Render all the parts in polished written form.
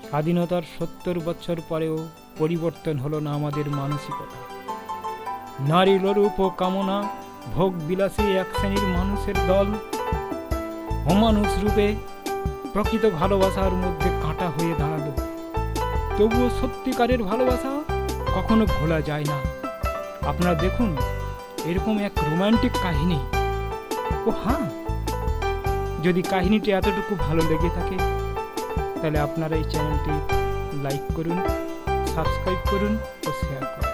স্বাধীনতার ৭০ বছর পরেও পরিবর্তন হলো না আমাদের মানসিকতা। নারী লোলুপ ও কামনা, ভোগ বিলাসী এক শ্রেণীর মানুষের দল অমানুষ রূপে প্রকৃত ভালোবাসার মধ্যে কাঁটা হয়ে দাঁড়ালো। তবুও সত্যিকারের ভালোবাসা কখনো ভোলা যায় না। আপনারা দেখুন এরকম এক রোমান্টিক কাহিনী। ও হ্যাঁ, যদি কাহিনীটি এতটুকু ভালো লেগে থাকে তাহলে আপনারা এই চ্যানেলটি লাইক করুন, সাবস্ক্রাইব করুন ও শেয়ার করুন।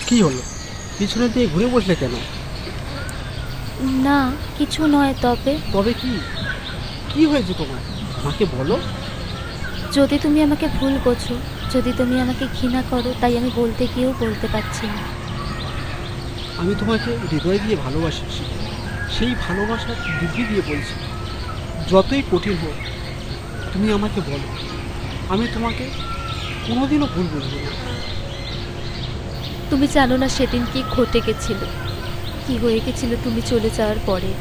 কি হলো? পিছনে দিয়ে ঘুরে বসলে কেন? না কিছু নয়, তবে তবে কি? কি হয়েছে তোমার? আমাকে বলো। যদি তুমি আমাকে ভুল বোঝো, যদি তুমি আমাকে ঘৃণা করো, তাই আমি বলতে গিয়েও বলতে পারছি না। আমি তোমাকে হৃদয় দিয়ে ভালোবাসি, সেই ভালোবাসার ডিগ্রি দিয়ে বলছি, যতই কঠিন হোক তুমি আমাকে বলো, আমি তোমাকে কোনোদিনও ভুল বুঝবো না। তুমি জানো না সেদিন কি ঘটে গেছিল, কি হয়ে গেছিল তুমি চলে যাওয়ার পরে।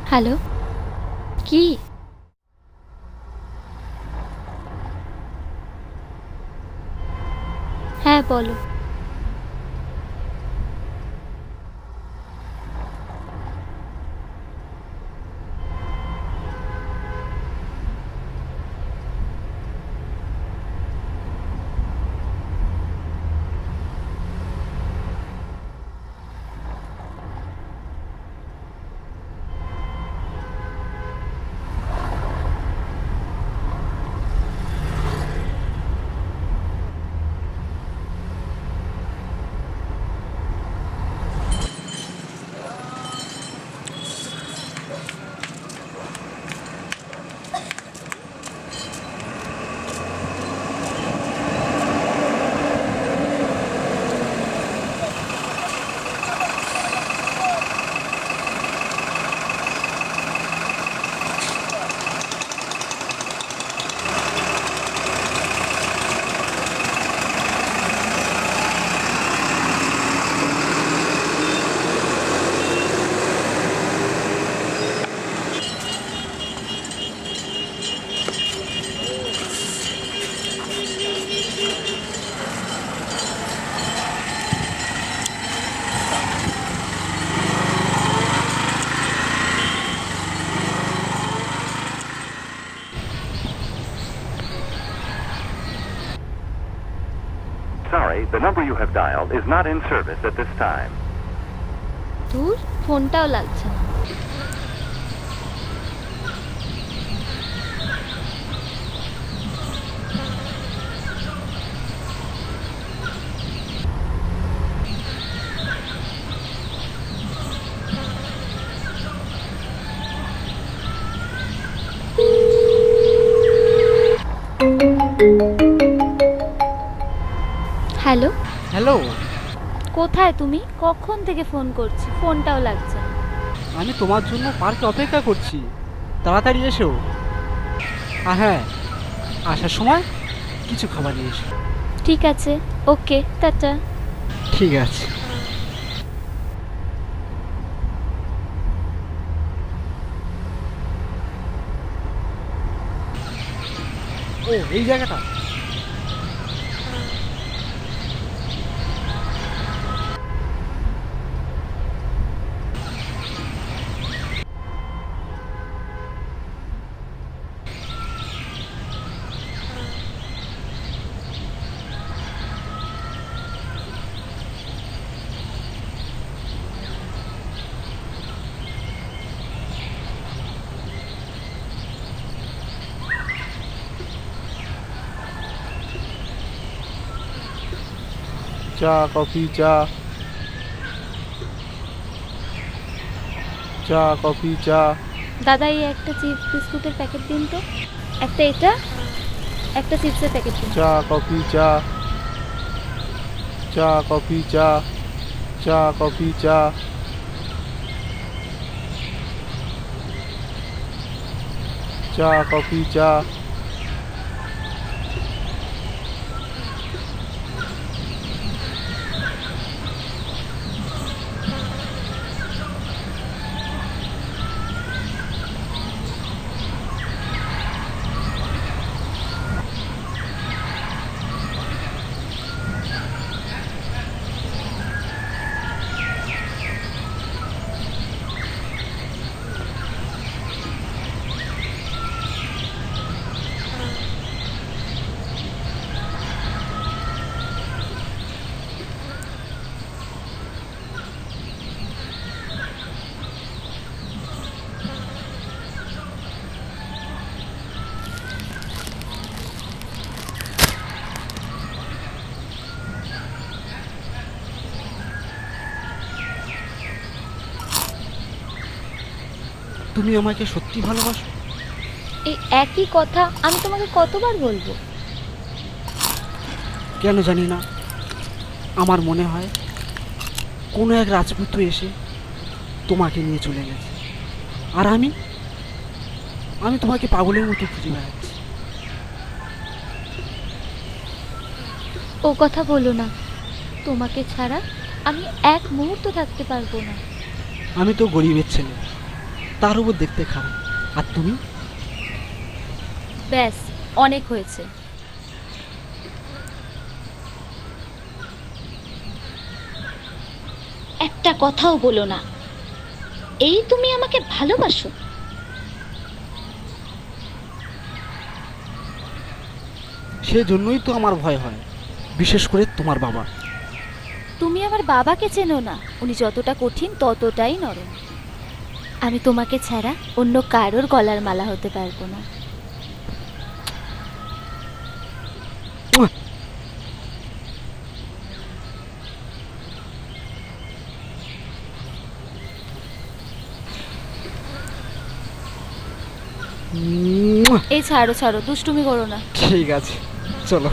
হ্যালো, কি? হ্যাঁ বলো। Sorry, the number you have dialed is not in service at this time. দূর, ফোনটাও লাগছে না। হ্যালো, হ্যালো, কোথায় তুমি? কখন থেকে ফোন করছি, ফোনটাও লাগছে না। আমি তোমার জন্য পার্কে অপেক্ষা করছি, তাড়াতাড়ি এসো। আর হ্যাঁ, আসার সময় কিছু খাবার নিয়ে এসো। ঠিক আছে, ওকে, টাটা। ঠিক আছে। ও, এই জায়গাটা। চা, কফি, চা, চা, কফি, চা। দাদা, এই একটা চিপস বিস্কুটের প্যাকেট দিন তো। একটা এটা, একটা চিপসের প্যাকেট দিন। চা, কফি, চা। চা কফি চা, চা কফি চা। চা কফি চা। তুমি আমাকে সত্যি ভালোবাসো? এই একই কথা আমি তোমাকে কতবার বলবো? কেন জানি না, আমার মনে হয় কোনো এক রাজপুত্র এসে তোমাকে নিয়ে চলে গেছে, আর আমি তোমাকে পাগলের মতো খুঁজে বেড়াচ্ছি। ও কথা বলো না, তোমাকে ছাড়া আমি এক মুহূর্ত থাকতে পারবো না। আমি তো গরিবের ছেলে, তার উপর দেখতে খারাপ, আর তুমি? ব্যাস, অনেক হয়েছে। একটা কথাও বলো না। এই তুমি আমাকে ভালোবাসো? সেজন্যই তো আমার ভয় হয়, বিশেষ করে তোমার বাবা। তুমি আমার বাবাকে চেনো না, উনি যতটা কঠিন ততটাই নরম। আমি তোমাকে ছাড়া অন্য কারোর গলার মালা হতে পারবো না। এই ছাড়ো ছাড়ো, দুষ্টুমি করো না। ঠিক আছে, চলো।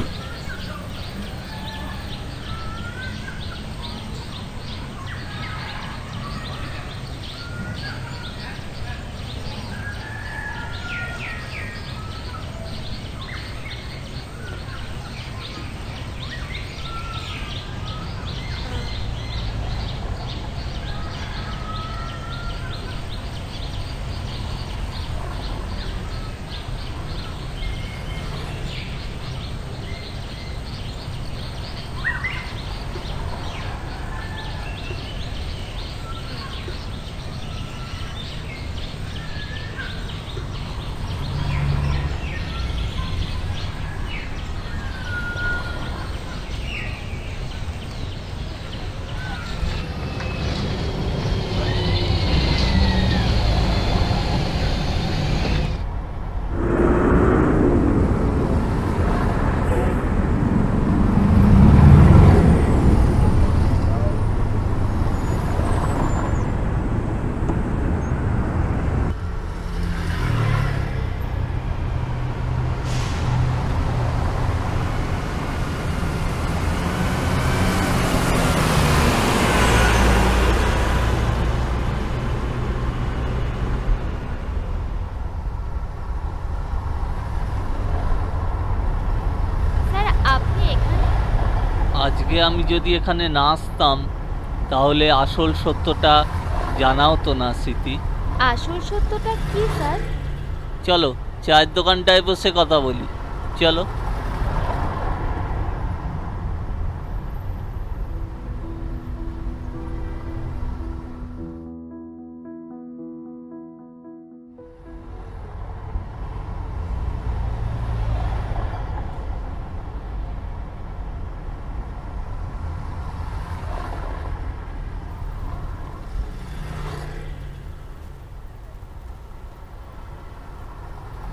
আজকে আমি যদি এখানে না আসতাম তাহলে আসল সত্যটা জানাও তো না স্মৃতি। আসল সত্যটা কি স্যার? চলো চায়ের দোকানটায় বসে কথা বলি, চলো।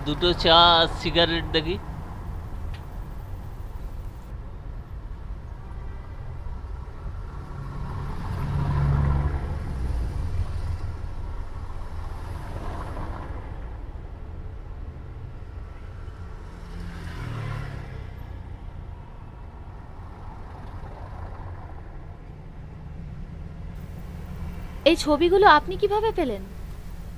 দুটো চা আর সিগারেট দেখি। এই ছবিগুলো আপনি কিভাবে পেলেন?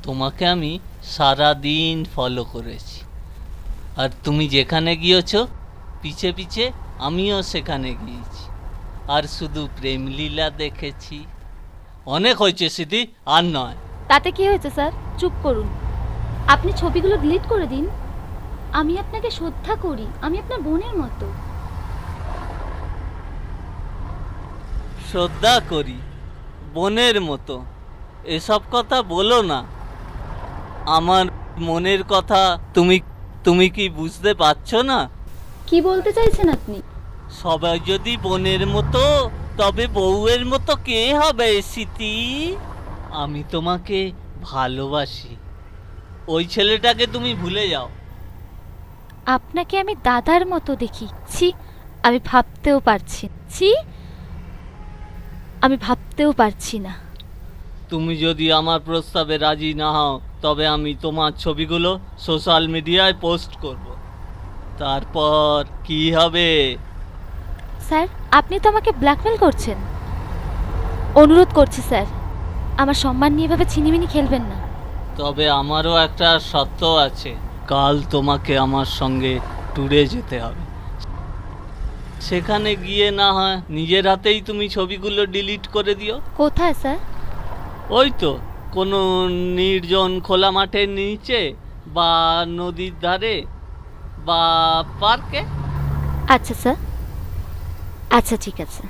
তোমাকে আমি সারা দিন ফলো করেছি, আর তুমি যেখানে গিয়েছো পিছে পিছে আমিও সেখানে গিয়েছি, আর শুধু প্রেমলীলা দেখেছি। অনেক হয়েছে সিদ্ধি, আর নয়। তাতে কি হয়েছে স্যার? চুপ করুন। আপনি ছবিগুলো ডিলিট করে দিন। আমি আপনাকে শ্রদ্ধা করি, আমি আপনার বোনের মতো। শ্রদ্ধা করি, বোনের মতো, এসব কথা বলো না। আমার মনের কথা তুমি তুমি কি বুঝতে পারছো না? কি বলতে চাইছেন আপনি? সবাই যদি বোনের মতো, তবে বউয়ের মতো কে হবে স্মৃতি? আমি তোমাকে ভালোবাসি, ওই ছেলেটাকে তুমি ভুলে যাও। আপনাকে আমি দাদার মতো দেখি। ছি, আমি ভাবতেও পারছি। ছি, আমি ভাবতেও পারছি না। তুমি যদি আমার প্রস্তাবে রাজি না হও, তবে আমি তোমার ছবিগুলো সোশ্যাল মিডিয়ায় পোস্ট করব। তারপর কি হবে? স্যার, আপনি তো আমাকে ব্ল্যাকমেল করছেন। অনুরোধ করছি স্যার, আমার সম্মান নিয়ে এভাবে ছিনিমিনি খেলবেন না। তবে আমারও একটা শর্ত আছে। কাল তোমাকে আমার সঙ্গে ট্যুরে যেতে হবে। সেখানে গিয়ে না হয় নিজের হাতেই তুমি ছবিগুলো ডিলিট করে দিও। কোথায় স্যার? ওই তো কোনো নির্জন খোলা মাঠের নিচে, বা নদীর ধারে, বা পার্কে। আচ্ছা স্যার, আচ্ছা ঠিক আছে।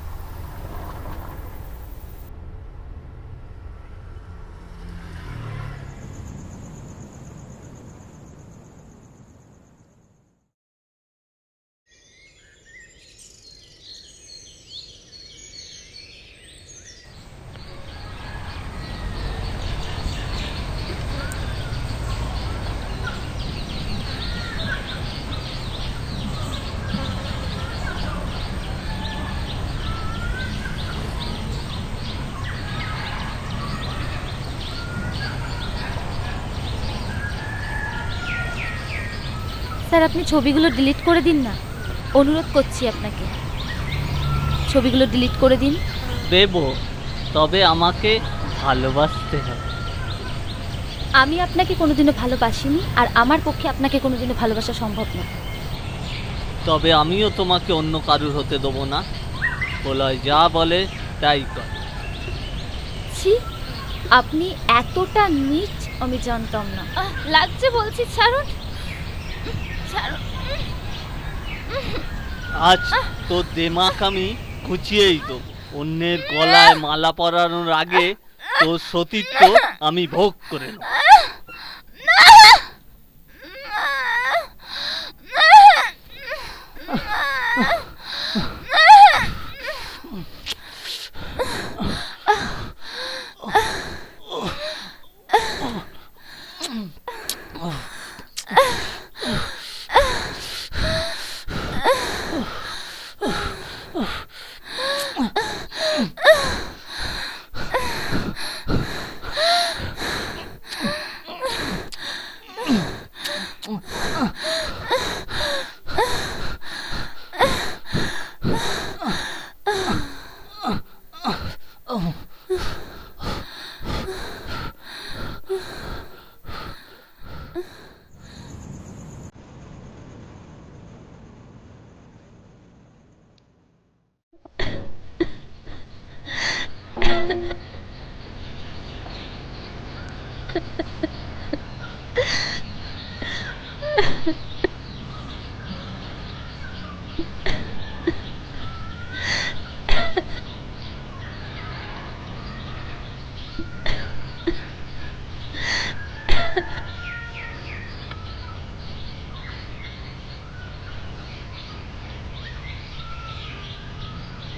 স্যার, আপনি ছবিগুলো ডিলিট করে দিন না, অনুরোধ করছি আপনাকে। ছবিগুলো ডিলিট করে দিন। দেব, তবে আমাকে ভালোবাসতে হবে। আমি আপনাকে কোনোদিনও ভালোবাসিনি, আর আমার পক্ষে আপনাকে কোনোদিনও ভালোবাসা সম্ভব না। তবে আমিও তোমাকে অন্য কারুর হতে দেবো না। বলয় যা বলে তাই কর। ছি, আপনি এতটা নীচ আমি জানতাম না। লাগছে বলছি, ছাড়ুন ছাড়ুন। আজ তোর দেমাক আমি খুঁচিয়েই দেবো। অন্যের গলায় মালা পরানোর আগে তোর সতীত্ব আমি ভোগ করে নেব।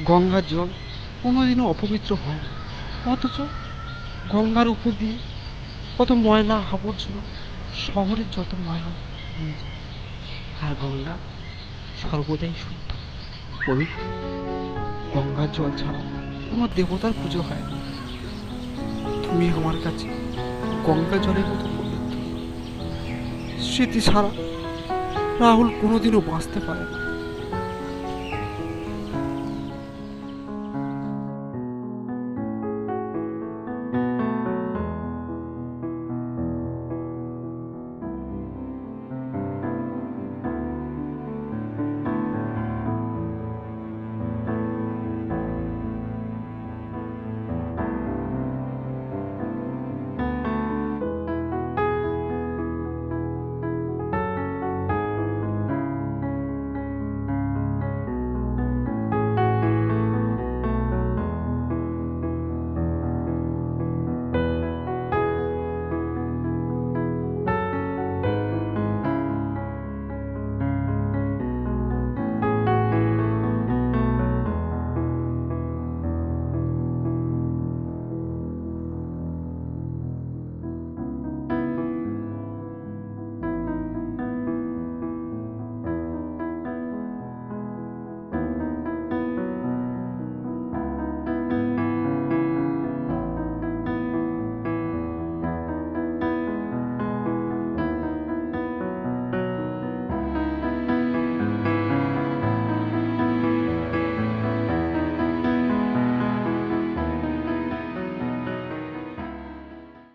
গঙ্গার জল কোনোদিনও অপবিত্র হয় না, অথচ গঙ্গার উপর দিয়ে কত ময়লা আবর্জনা, শহরের যত ময়লা নিয়ে যায়। আর গঙ্গা সর্বদাই শুদ্ধ, পবিত্র। গঙ্গার জল ছাড়া কোনো দেবতার পুজো হয় না। তুমি আমার কাছে গঙ্গা জলের মতো পবিত্র। স্মৃতি ছাড়া রাহুল কোনোদিনও বাঁচতে পারে না।